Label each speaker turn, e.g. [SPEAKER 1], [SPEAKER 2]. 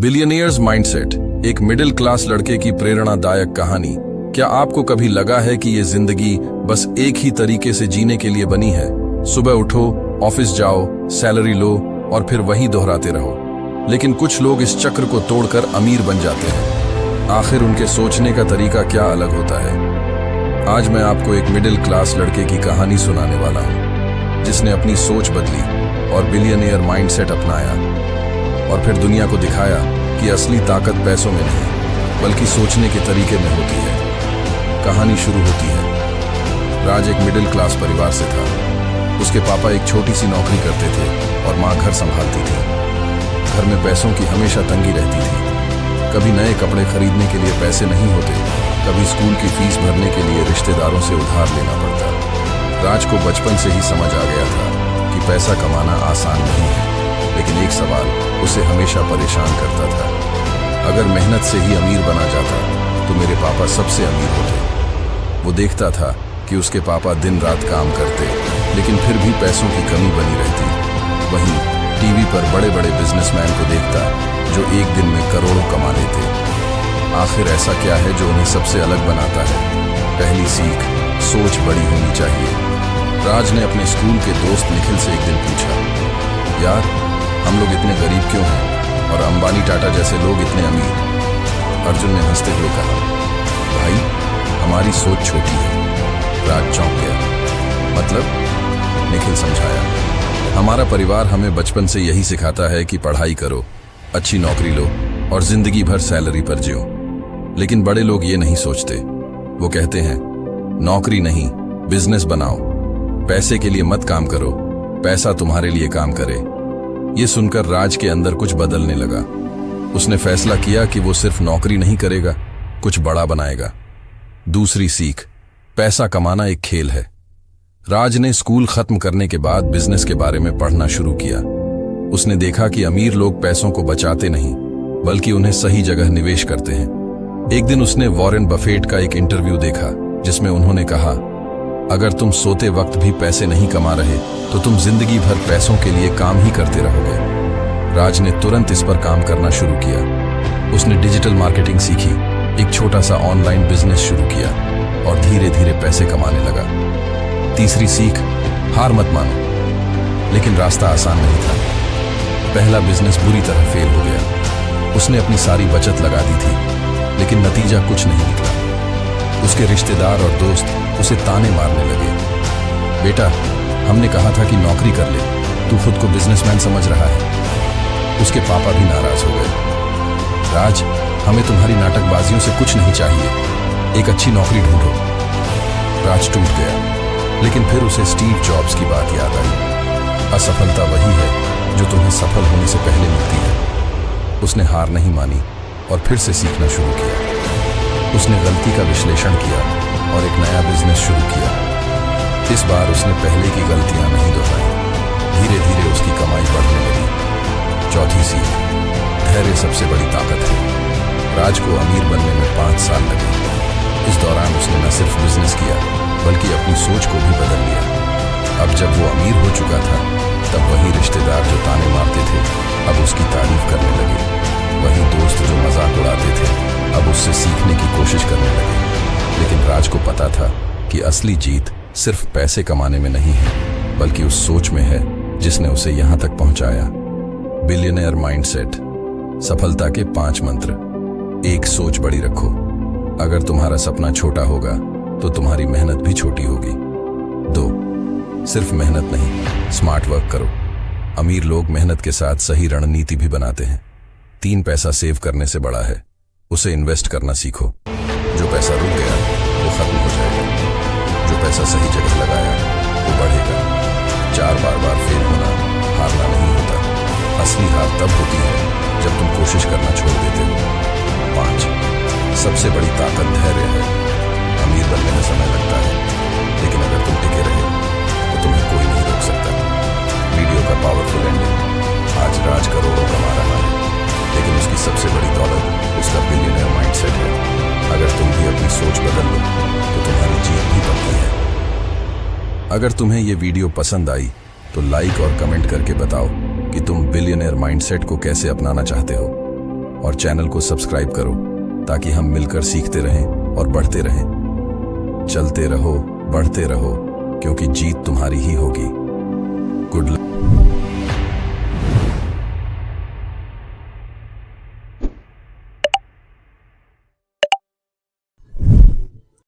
[SPEAKER 1] Billionaires mindset, एक middle class लड़के की प्रेरणादायक कहानी। क्या आपको कभी लगा है कि ये जिंदगी बस एक ही तरीके से जीने के लिए बनी है? सुबह उठो, ऑफिस जाओ, सैलरी लो और फिर वही दोहराते रहो। लेकिन कुछ लोग इस चक्र को तोड़कर अमीर बन जाते हैं। आखिर उनके सोचने का तरीका क्या अलग होता है? आज मैं आपको एक मिडिल क्लास लड़के की कहानी सुनाने वाला हूं, जिसने अपनी सोच बदली और बिलियनियर माइंडसेट अपनाया और फिर दुनिया को दिखाया कि असली ताकत पैसों में नहीं बल्कि सोचने के तरीके में होती है। कहानी शुरू होती है। राज एक मिडिल क्लास परिवार से था। उसके पापा एक छोटी सी नौकरी करते थे और माँ घर संभालती थी। घर में पैसों की हमेशा तंगी रहती थी। कभी नए कपड़े खरीदने के लिए पैसे नहीं होते, कभी स्कूल की फीस भरने के लिए रिश्तेदारों से उधार लेना पड़ता। राज को बचपन से ही समझ आ गया था कि पैसा कमाना आसान नहीं है, लेकिन एक सवाल उसे हमेशा परेशान करता था। अगर मेहनत से ही अमीर बना जाता तो मेरे पापा सबसे अमीर होते। वो देखता था कि उसके पापा दिन रात काम करते, लेकिन फिर भी पैसों की कमी बनी रहती। वहीं टीवी पर बड़े बड़े बिजनेसमैन को देखता जो एक दिन में करोड़ों कमा लेते। आखिर ऐसा क्या है जो उन्हें सबसे अलग बनाता है? पहली सीख, सोच बड़ी होनी चाहिए। राज ने अपने स्कूल के दोस्त निखिल से एक दिन पूछा, यार हम लोग इतने गरीब क्यों हैं और अंबानी टाटा जैसे लोग इतने अमीर? अर्जुन ने हंसते हुए कहा, भाई हमारी सोच छोटी है। राज चौंक गया। मतलब? निखिल समझाया, हमारा परिवार हमें बचपन से यही सिखाता है कि पढ़ाई करो, अच्छी नौकरी लो और जिंदगी भर सैलरी पर जियो। लेकिन बड़े लोग ये नहीं सोचते। वो कहते हैं नौकरी नहीं, बिजनेस बनाओ, पैसे के लिए मत काम करो, पैसा तुम्हारे लिए काम करे। ये सुनकर राज के अंदर कुछ बदलने लगा। उसने फैसला किया कि वो सिर्फ नौकरी नहीं करेगा, कुछ बड़ा बनाएगा। दूसरी सीख, पैसा कमाना एक खेल है। राज ने स्कूल खत्म करने के बाद बिजनेस के बारे में पढ़ना शुरू किया। उसने देखा कि अमीर लोग पैसों को बचाते नहीं बल्कि उन्हें सही जगह निवेश करते हैं। एक दिन उसने वॉरेन बफेट का एक इंटरव्यू देखा जिसमें उन्होंने कहा, अगर तुम सोते वक्त भी पैसे नहीं कमा रहे तो तुम जिंदगी भर पैसों के लिए काम ही करते रहोगे। राज ने तुरंत इस पर काम करना शुरू किया। उसने डिजिटल मार्केटिंग सीखी, एक छोटा सा ऑनलाइन बिजनेस शुरू किया और धीरे धीरे पैसे कमाने लगा। तीसरी सीख, हार मत मानो। लेकिन रास्ता आसान नहीं था। पहला बिजनेस बुरी तरह फेल हो गया। उसने अपनी सारी बचत लगा दी थी, लेकिन नतीजा कुछ नहीं निकला। उसके रिश्तेदार और दोस्त उसे ताने मारने लगे, बेटा हमने कहा था कि नौकरी कर ले, तू खुद को बिजनेसमैन समझ रहा है। उसके पापा भी नाराज हो गए। राज, हमें तुम्हारी नाटकबाजियों से कुछ नहीं चाहिए, एक अच्छी नौकरी ढूंढो। राज टूट गया, लेकिन फिर उसे स्टीव जॉब्स की बात याद आई, असफलता वही है जो तुम्हें सफल होने से पहले मिलती है। उसने हार नहीं मानी और फिर से सीखना शुरू किया। उसने गलती का विश्लेषण किया और एक नया बिजनेस शुरू किया। इस बार उसने पहले की गलतियां नहीं दोहराई। धीरे धीरे उसकी कमाई बढ़ने लगी। चौथी सीख, धैर्य सबसे बड़ी ताकत है। राज को अमीर बनने में 5 साल लगे। इस दौरान उसने न सिर्फ बिजनेस किया बल्कि अपनी सोच को भी बदल लिया। अब जब वो अमीर हो चुका था तब वही रिश्तेदार जो ताने मारते थे अब उसकी तारीफ करने लगे। वही दोस्त जो मजाक उड़ाते थे अब उससे सीखने की कोशिश करने लगे। लेकिन राज को पता था कि असली जीत सिर्फ पैसे कमाने में नहीं है बल्कि उस सोच में है जिसने उसे यहां तक पहुंचाया। बिलियनियर माइंडसेट, सफलता के 5 मंत्र। 1, सोच बड़ी रखो। अगर तुम्हारा सपना छोटा होगा तो तुम्हारी मेहनत भी छोटी होगी। 2, सिर्फ मेहनत नहीं, स्मार्ट वर्क करो। अमीर लोग मेहनत के साथ सही रणनीति भी बनाते हैं। 3, पैसा सेव करने से बड़ा है, उसे इन्वेस्ट करना सीखो। जो पैसा रुक गया वो खत्म हो जाएगा, जो पैसा सही जगह लगाया वो बढ़ेगा। 4, बार फेल होना हारना नहीं होता, असली हार तब होती है जब तुम कोशिश करना छोड़ देते हो। 5, सबसे बड़ी ताकत धैर्य है। अमीर बनने में समय लगता है, लेकिन अगर तुम टिके रहे तो तुम्हें कोई नहीं रोक सकता। वीडियो का पावरफुल एंडिंग। आज राज करोड़ों कमा रहा है, लेकिन उसकी सबसे बड़ी दौलत उसका बिलियनियर माइंडसेट है। अगर तुम भी अपनी सोच बदल लो तो तुम्हारी जीत भी पक्की है। अगर तुम्हें ये वीडियो पसंद आई तो लाइक और कमेंट करके बताओ कि तुम बिलियनियर माइंडसेट को कैसे अपनाना चाहते हो। और चैनल को सब्सक्राइब करो ताकि हम मिलकर सीखते रहें और बढ़ते रहें। चलते रहो, बढ़ते रहो, क्योंकि जीत तुम्हारी ही होगी।